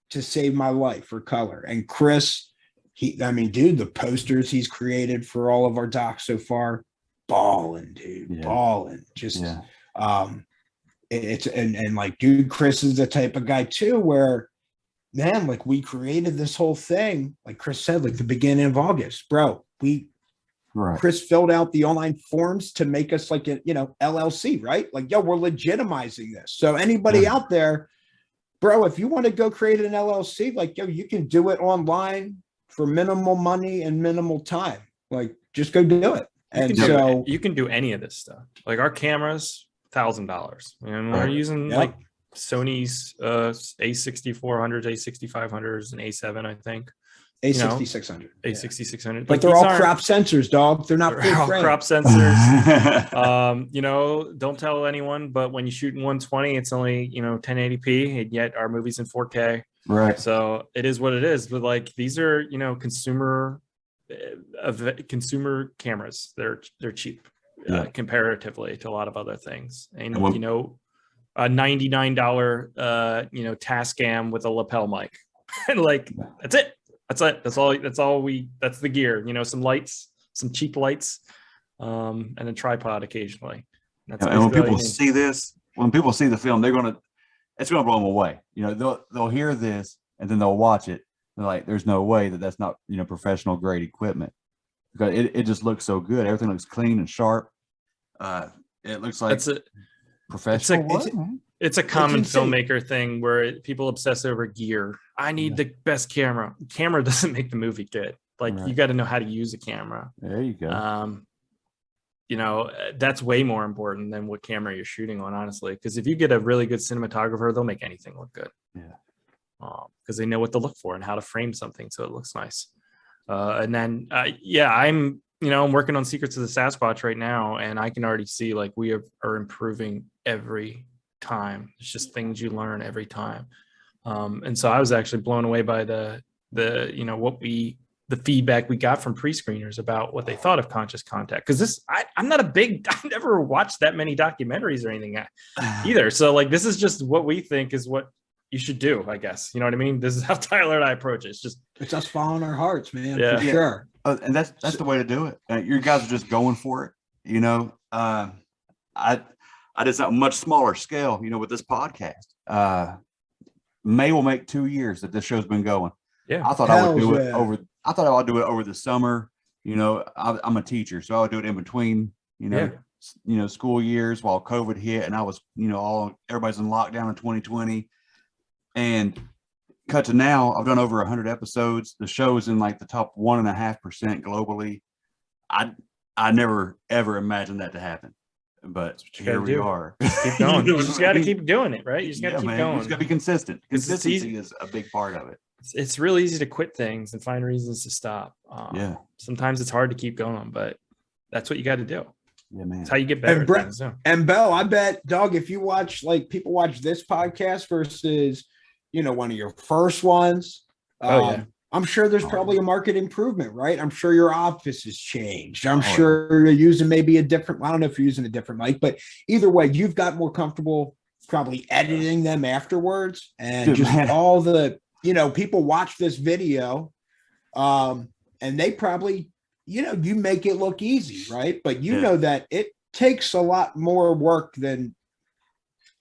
to save my life or color. And Chris, dude, the posters he's created for all of our docs so far, balling, dude, balling. Just it's like, dude, Chris is the type of guy too where, man, like, we created this whole thing, like Chris said, like the beginning of August, bro. Chris filled out the online forms to make us like a LLC, right? Like, yo, we're legitimizing this. So anybody out there, bro, if you want to go create an LLC, like, yo, you can do it online for minimal money and minimal time. Like, just go do it. And so you can do any of this stuff. Like, our cameras, $1,000, and we're using like Sony's A6400s, A6500s, and A7, I think. A6600. A6600. But they're all crop sensors, dog. They're not all crop sensors. Don't tell anyone, but when you shoot in 120, it's only 1080p, and yet our movie's in 4K. Right. So it is what it is. But like, these are consumer cameras. They're cheap comparatively to a lot of other things. And a $99 Tascam with a lapel mic, and like, that's it. That's the gear. Some lights, some cheap lights, and a tripod occasionally. And when people see this, when people see the film, it's gonna blow them away. They'll hear this and then they'll watch it. They're like, there's no way that's not professional grade equipment, because it just looks so good. Everything looks clean and sharp. It looks like professional. It's a common filmmaker thing where people obsess over gear. I need the best camera. Camera doesn't make the movie good. Like, you got to know how to use a camera. There you go. That's way more important than what camera you're shooting on, honestly. Because if you get a really good cinematographer, they'll make anything look good. Because they know what to look for and how to frame something so it looks nice. And then, I'm I'm working on Secrets of the Sasquatch right now, and I can already see like we are improving every time. It's just things you learn every time. And so I was actually blown away by the feedback we got from pre-screeners about what they thought of Conscious Contact. Because I'm not I've never watched that many documentaries or anything either. So like, this is just what we think is what you should do, I guess. You know what I mean? This is how Tyler and I approach it. It's us following our hearts, man. Yeah. For sure. And that's the way to do it. You guys are just going for it. I did something much smaller scale, with this podcast. May will make 2 years that this show's been going. Yeah. I thought I would do it over the summer. I'm a teacher, so I would do it in between, school years while COVID hit, and I was, everybody's in lockdown in 2020. And cut to now, I've done over 100 episodes. The show is in like the top 1.5% globally. I never ever imagined that to happen, but here we are. Keep going. You just got to keep doing it, right? You just got to keep going. You just got to be consistent. Consistency is a big part of it. It's real easy to quit things and find reasons to stop. Sometimes it's hard to keep going, but that's what you got to do. Yeah, man. It's how you get better. And Bo, I bet, Doug, if you watch, like, people watch this podcast versus, one of your first ones. I'm sure there's probably a market improvement, right? I'm sure your office has changed. I'm sure you're using maybe I don't know if you're using a different mic, but either way, you've got more comfortable probably editing them afterwards. And all the, people watch this video and they probably, you make it look easy, right? But know that it takes a lot more work than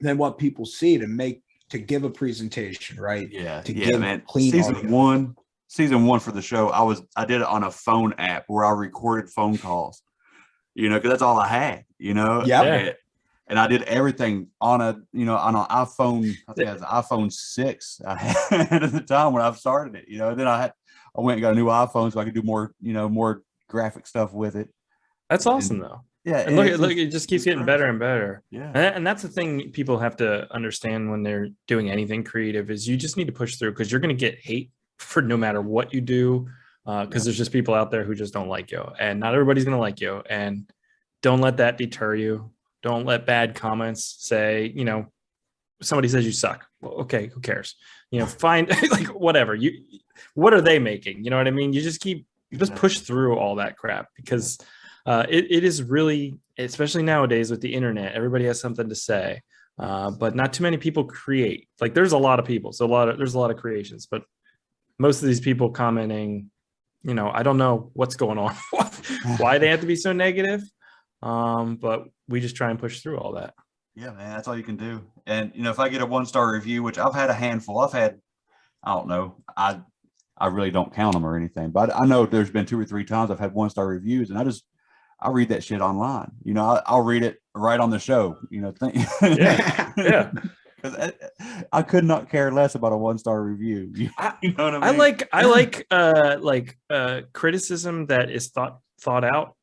what people see to give a presentation, right? Yeah. To give man. Clean Season one for the show, I did it on a phone app where I recorded phone calls, because that's all I had, Yeah. And I did everything on an iPhone. I think it was an iPhone 6 I had at the time when I started it, then I went and got a new iPhone so I could do more, more graphic stuff with it. That's awesome though. Yeah. And look, it just keeps getting better and better. Yeah. And that's the thing people have to understand when they're doing anything creative is you just need to push through, because you're going to get hate for no matter what you do. Because there's just people out there who just don't like you, and not everybody's going to like you. And don't let that deter you. Don't let bad comments say, somebody says you suck. Well, okay, who cares? Find like whatever what are they making? You know what I mean? You just push through all that crap, because it is really, especially nowadays with the internet, everybody has something to say, but not too many people create. Like there's a lot of people, there's a lot of creations, but most of these people commenting, I don't know what's going on, why they have to be so negative. But we just try and push through all that. Yeah, man, that's all you can do. And if I get a 1-star review, which I've had a handful, I don't know, I really don't count them or anything, but I know there's been 2 or 3 times I've had 1-star reviews, and I read that shit online. I'll read it right on the show. Yeah. Because I could not care less about a 1-star review. You know what I mean? I like criticism that is thought out,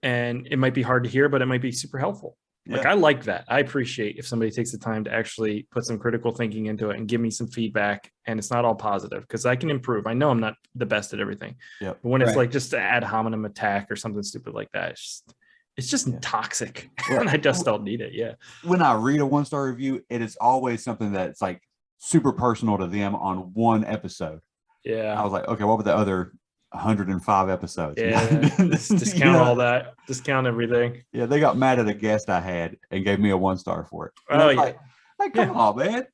and it might be hard to hear, but it might be super helpful. Like I like that. I appreciate if somebody takes the time to actually put some critical thinking into it and give me some feedback, and it's not all positive, because I can improve. I know I'm not the best at everything. Yeah. But when it's like just an ad hominem attack or something stupid like that, it's just toxic. And I just don't need it. Yeah. When I read a 1-star review, it is always something that's like super personal to them on one episode. Yeah. I was like, okay, what were the other 105 episodes? Yeah. Discount all that. Discount everything. Yeah. They got mad at a guest I had and gave me a 1-star for it. Like, come on, man.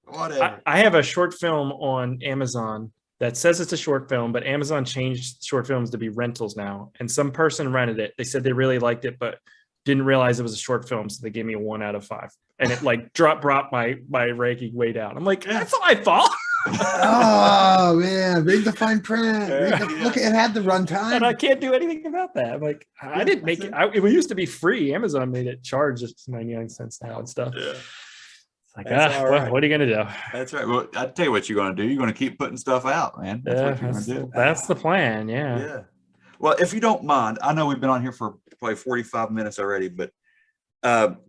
Whatever. I have a short film on Amazon that says it's a short film, but Amazon changed short films to be rentals now. And some person rented it. They said they really liked it, but didn't realize it was a short film. So they gave me a 1 out of 5. And it like brought my ranking way down. I'm like, that's my fault. Oh man, read the fine print. Look, it had the runtime. And I can't do anything about that. I'm like, I didn't make it. It used to be free. Amazon made it charge just 99 cents now and stuff. Yeah. Like, what are you gonna do? That's right. Well, I tell you what you're gonna do. You're gonna keep putting stuff out, man. That's what you're gonna do. That's the plan. Yeah. Well, if you don't mind, I know we've been on here for probably 45 minutes already, but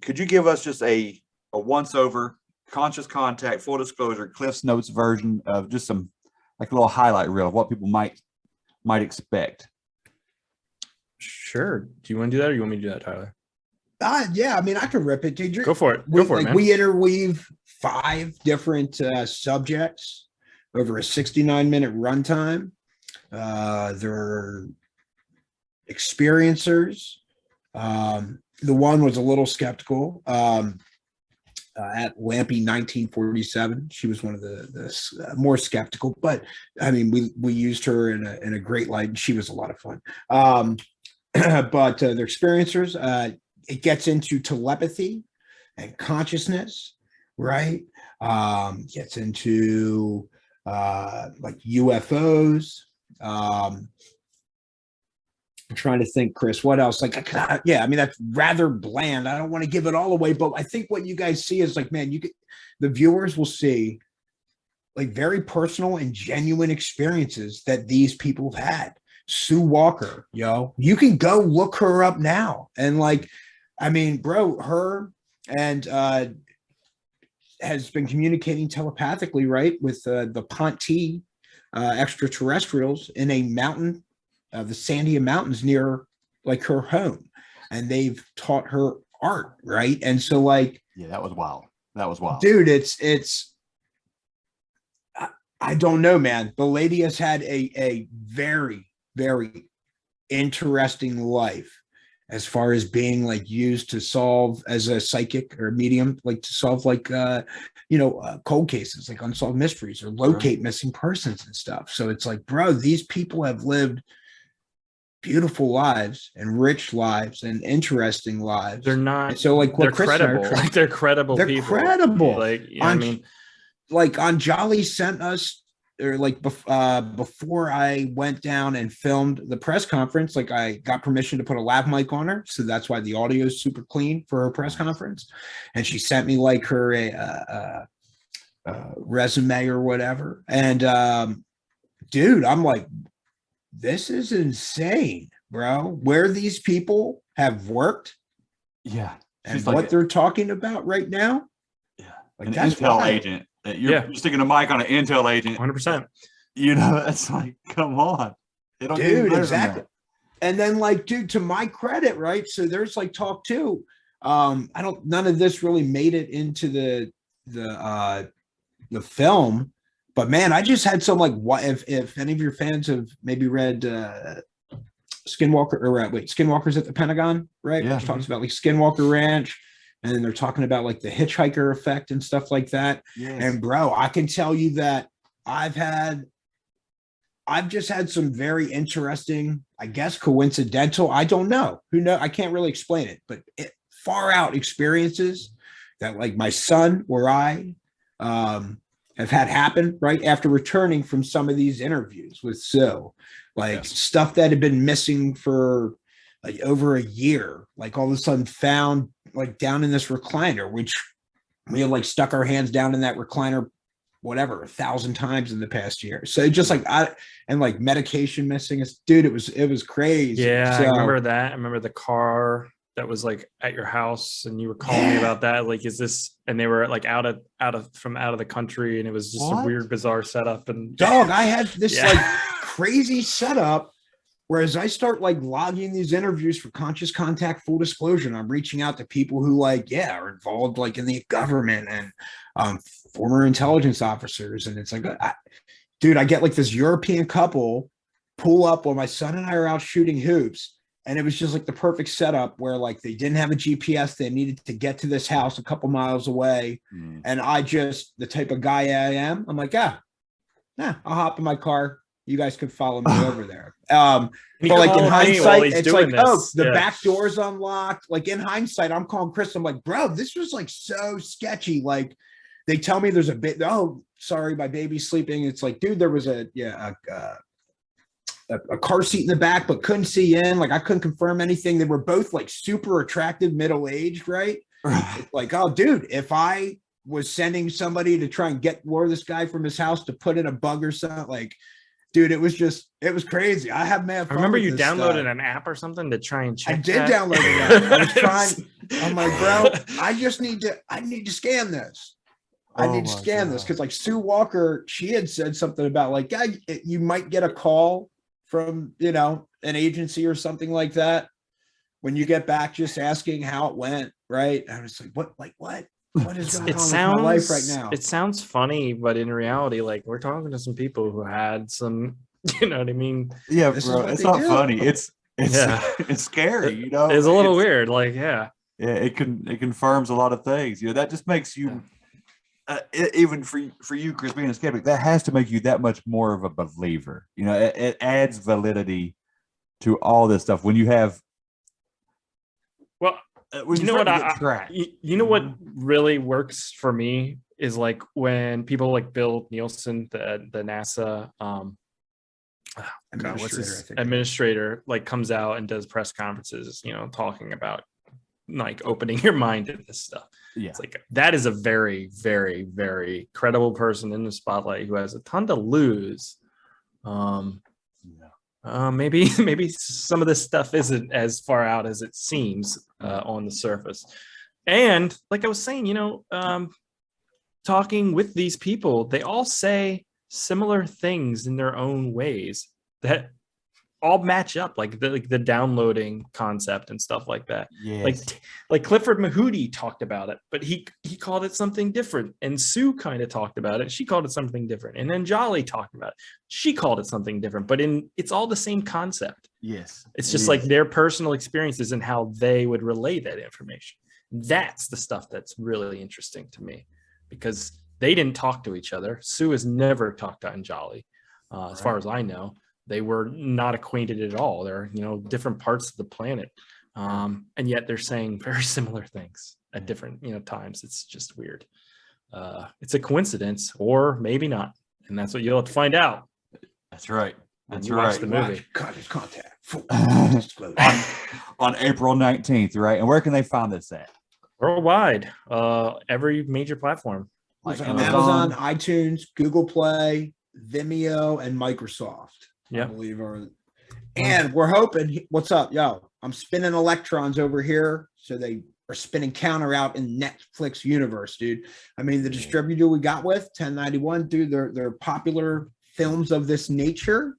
could you give us just a once over, Conscious Contact, full disclosure, Cliff's Notes version of just some like a little highlight reel of what people might expect? Sure. Do you want to do that, or you want me to do that, Tyler? Yeah, I mean, I could rip it, dude. Go for it. Go for it, man. We interweave 5 different subjects over a 69-minute runtime. They're experiencers. The one was a little skeptical. At Lampy 1947, she was one of the more skeptical, but I mean, we used her in a great light, and she was a lot of fun. But they're experiencers. It gets into telepathy and consciousness, right? Gets into like UFOs. I'm trying to think, Chris, what else? Like, yeah, I mean, that's rather bland. I don't want to give it all away, but I think what you guys see is like, man, the viewers will see like very personal and genuine experiences that these people have had. Sue Walker, you can go look her up now. And like, I mean, bro, her and has been communicating telepathically, right, with the Ponte extraterrestrials in a mountain, the Sandia Mountains near like her home, and they've taught her art, right? And so like, yeah, that was wild. That was wild, dude. It's I don't know, man. The lady has had a very, very interesting life as far as being like used to solve as a psychic or medium, like to solve like cold cases, like unsolved mysteries, or locate missing persons and stuff. So it's like, bro, these people have lived beautiful lives and rich lives and interesting lives. They're not. And so like, they're credible. Like they're credible. They're people. credible. Like, I mean, like Anjali sent us, or like before I went down and filmed the press conference, like I got permission to put a lav mic on her, so that's why the audio is super clean for her press conference. And she sent me like her a resume or whatever. And dude, I'm like, this is insane, bro. Where these people have worked, yeah, and like what they're talking about right now, yeah, like an that's intel wild. agent. You're sticking a mic on an intel agent. 100%. That's like, come on. They don't Dude, exactly. And then like, dude, to my credit, right? So there's like talk too. None of this really made it into the film, but man, I just had some like, what if any of your fans have maybe read Skinwalkers at the Pentagon, right? Yeah. Which talks about like Skinwalker Ranch. And then they're talking about like the hitchhiker effect and stuff like that. Yes. And bro, I can tell you that I've just had some very interesting, I guess coincidental, I don't know, I can't really explain it, but far out experiences that like my son or I have had happen right after returning from some of these interviews with Sue, like stuff that had been missing for like over a year, like all of a sudden found like down in this recliner, which we had like stuck our hands down in that recliner, whatever, 1,000 times in the past year. So just like like medication missing us, dude, it was crazy. Yeah, so, I remember that. I remember the car that was like at your house, and you were calling me about that. Like, is this? And they were like out of the country, and it was just a weird, bizarre setup. And dog, I had this like crazy setup. Whereas I start like logging these interviews for Conscious Contact, full disclosure, and I'm reaching out to people who like, are involved like in the government and former intelligence officers. And it's like, dude, I get like this European couple pull up while my son and I are out shooting hoops. And it was just like the perfect setup where like they didn't have a GPS. They needed to get to this house a couple miles away. And I just, the type of guy I am, I'm like, I'll hop in my car. You guys could follow me over there. But like in hindsight, it's like, the back door's unlocked. Like in hindsight, I'm calling Chris. I'm like, bro, this was like so sketchy. Like they tell me there's a bit, sorry, my baby's sleeping. It's like, dude, there was a car seat in the back, but couldn't see in. Like I couldn't confirm anything. They were both like super attractive, middle-aged, right? Like, oh, dude, if I was sending somebody to try and lure this guy from his house to put in a bug or something, like, dude, it was crazy. I have mad fun. I remember with you this downloaded stuff. an app or something to try and check. I did that. download it. I was trying. I'm like, bro, I need to scan this. I need to scan this because like Sue Walker, she had said something about like, you might get a call from, you know, an agency or something like that, when you get back just asking how it went, right? I was like, what is going on with my life right now? It sounds funny, but in reality, like we're talking to some people who had some, you know what I mean? Yeah, This is bro, what it's they not do. funny. It's Yeah. it's scary, you know. It's a little weird. Like, yeah. Yeah, it confirms a lot of things. You know, that just makes you even for you, Chris, being a skeptic, that has to make you that much more of a believer. You know, it adds validity to all this stuff when you have. Well, When you know what you know what Mm-hmm. really works for me is like when people like Bill Nielsen, the NASA what's his administrator, like comes out and does press conferences, you know, talking about like opening your mind to this stuff. Yeah, It's like that is a very, very, very credible person in the spotlight who has a ton to lose. Maybe some of this stuff isn't as far out as it seems on the surface. And like I was saying, you know, talking with these people, they all say similar things in their own ways that all match up, like the downloading concept and stuff like that. yes. Like Clifford Mahooty talked about it, but he called it something different. And Sue kind of talked about it. She called it something different. And then Jolly talked about it. She called it something different, but it's all the same concept. Yes. It's just like their personal experiences and how they would relay that information. That's the stuff that's really interesting to me, because they didn't talk to each other. Sue has never talked to Anjali, as far as I know. They were not acquainted at all. They're, you know, different parts of the planet, and yet they're saying very similar things at different, you know, times. It's just weird. It's a coincidence, or maybe not, and that's what you'll have to find out. That's right. when That's you watch right. the movie. Contact. on April 19th, right? And where can they find this at? Worldwide, every major platform. Like Amazon, iTunes, Google Play, Vimeo, and Microsoft. Yeah. I believe are. And we're hoping. What's up, yo? I'm spinning electrons over here, so they are spinning counter out in Netflix universe, dude. I mean, the distributor we got with 1091, dude. They're popular films of this nature.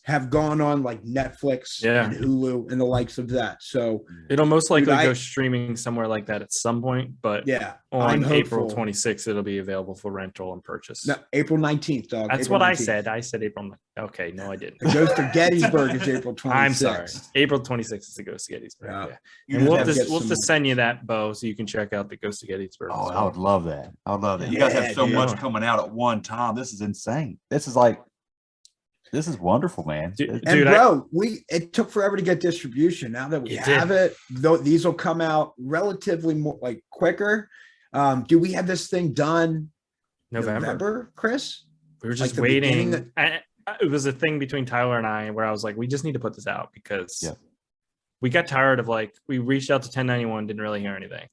Have gone on like Netflix and Hulu and the likes of that. So it'll most likely go streaming somewhere like that at some point, but on April 26th, it'll be available for rental and purchase. No, April 19th, dog. That's April what 19th. I said. I said April. Okay, no, I didn't. It goes to Gettysburg. It's April 26th. I'm sorry. April 26th is the Ghost to Gettysburg. Yeah. And we'll have to send you that, Bo, so you can check out the Ghost to Gettysburg. Oh, I would love that. I would love that. You guys have so much coming out at one time. This is insane. This is wonderful, man. And bro, it took forever to get distribution. Now that we have it, though, these will come out relatively more like quicker. Do we have this thing done November, Chris? We were just waiting. It was a thing between Tyler and I where I was like, we just need to put this out because we got tired of we reached out to 1091, didn't really hear anything.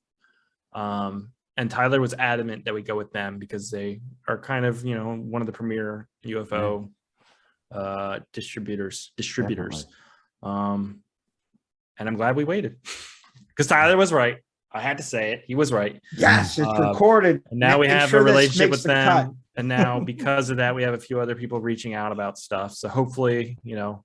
And Tyler was adamant that we go with them because they are kind of, you know, one of the premier UFO distributors. And I'm glad we waited because Tyler was right. I had to say it. He was right. Yes, it's recorded. And now we have a relationship with them. And now because of that, we have a few other people reaching out about stuff. So hopefully, you know,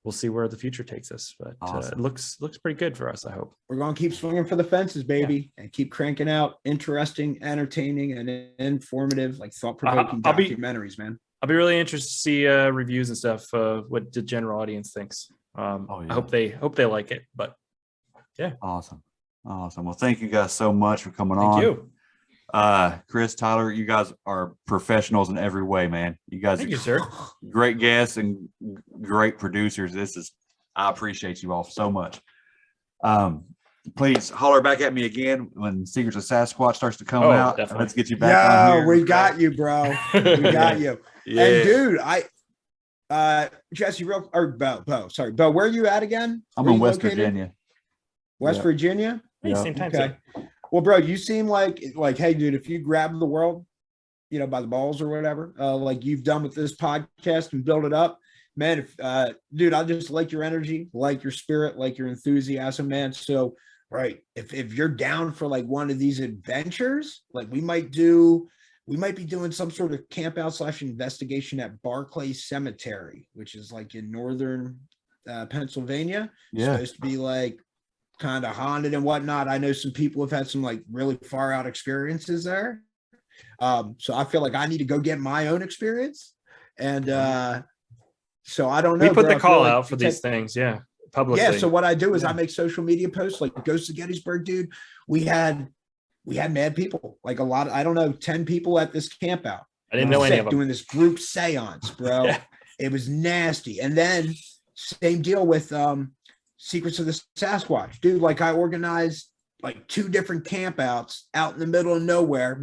we'll see where the future takes us. But it looks pretty good for us, I hope. We're going to keep swinging for the fences, baby, and keep cranking out interesting, entertaining, and informative, like thought-provoking documentaries, man. I'll be really interested to see reviews and stuff. What the general audience thinks. I hope they like it. But yeah, awesome. Well, thank you guys so much for coming on. Thank you, Chris, Tyler. You guys are professionals in every way, man. You guys thank are you, sir. Great guests and great producers. I appreciate you all so much. Please holler back at me again when Secrets of Sasquatch starts to come out. Definitely. Let's get you back on here. We got you, bro. We got you. Yeah. And dude, Jesse, Bo, where are you at again? I'm in West Virginia. West Virginia? Same time. Okay. Well, bro, you seem like, hey, dude, if you grab the world, you know, by the balls or whatever, like you've done with this podcast and build it up, man, dude, I just like your energy, like your spirit, like your enthusiasm, man. So, right, if you're down for like one of these adventures, like we might do we might be doing some sort of camp out / investigation at Barclay Cemetery, which is like in northern Pennsylvania. It's Yeah. supposed to be like kind of haunted and whatnot. I know some people have had some like really far out experiences there. So I feel like I need to go get my own experience. And so I don't know. We put bro. the I feel call like out for you these take- things, yeah, publicly. Yeah. So what I do is Yeah. I make social media posts like Ghost of Gettysburg, dude. We had mad people, like a lot of, I don't know, 10 people at this camp out. I didn't know any Sick, of them. doing this group seance, bro. Yeah. It was nasty. And then same deal with Secrets of the Sasquatch, dude. Like I organized like 2 different campouts out in the middle of nowhere.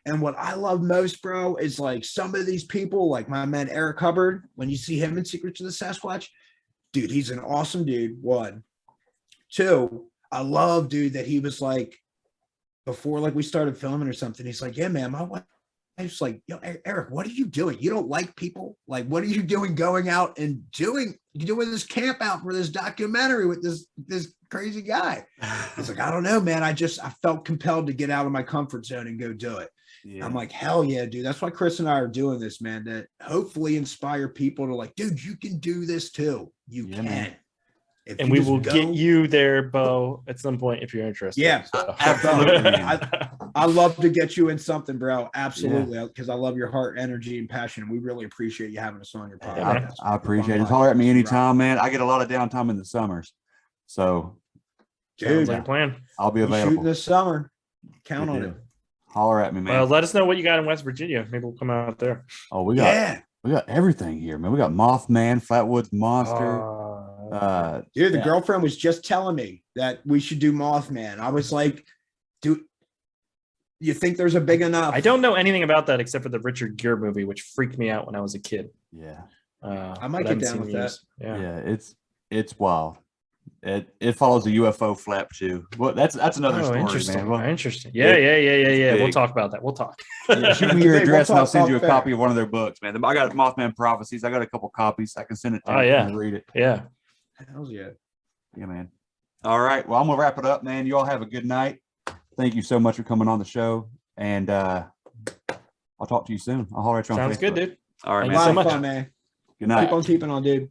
And what I love most, bro, is like some of these people, like my man Eric Hubbard. When you see him in Secrets of the Sasquatch, dude, he's an awesome dude. 1, 2. I love, dude, that he was like, before like we started filming or something, he's like, yeah, man, my wife's like, yo, Eric, what are you doing? You don't like people? Like, what are you doing going out and doing this camp out for this documentary with this crazy guy? He's like, I don't know, man. I felt compelled to get out of my comfort zone and go do it. Yeah. I'm like, hell yeah, dude. That's why Chris and I are doing this, man, to hopefully inspire people to like, dude, you can do this too. You Yeah, can. man. If And you we just will go- get you there, Bo, at some point if you're interested. Yeah, So. absolutely, man. I love to get you in something, bro. Absolutely. Because I love your heart, energy, and passion. We really appreciate you having us on your Hey, podcast. I appreciate it. Just holler at me anytime, man. I get a lot of downtime in the summers. So Sounds Dude, like a plan. I'll be we shooting available. this summer. Count on Good it. deal. Holler at me, man. Well, let us know what you got in West Virginia. Maybe we'll come out there. Oh, we Yeah. got everything here, man. We got Mothman, Flatwoods Monster. Dude, the Yeah. girlfriend was just telling me that we should do Mothman. I was like, dude, you think there's a big enough? I don't know anything about that except for the Richard Gere movie, which freaked me out when I was a kid. Yeah. I might but get haven't down seen with the that. news. Yeah. Yeah, it's wild. It follows a UFO flap too. Well, that's another story, interesting. man. Well, Interesting. Yeah. We'll big. talk about that. We'll talk. yeah, shoot me your We'll address and I'll talk send you a fair. copy of one of their books, man. I got Mothman Prophecies. I got a couple copies. I can send it to Oh, you yeah. and read it. Yeah. Hell yeah. Yeah, man. All right. Well, I'm gonna wrap it up, man. You all have a good night. Thank you so much for coming on the show. And I'll talk to you soon. I'll holler at you on Sounds good, Facebook. dude. All right, Thank man. you so A lot much. of fun, man. Good night. Keep on keeping on, dude.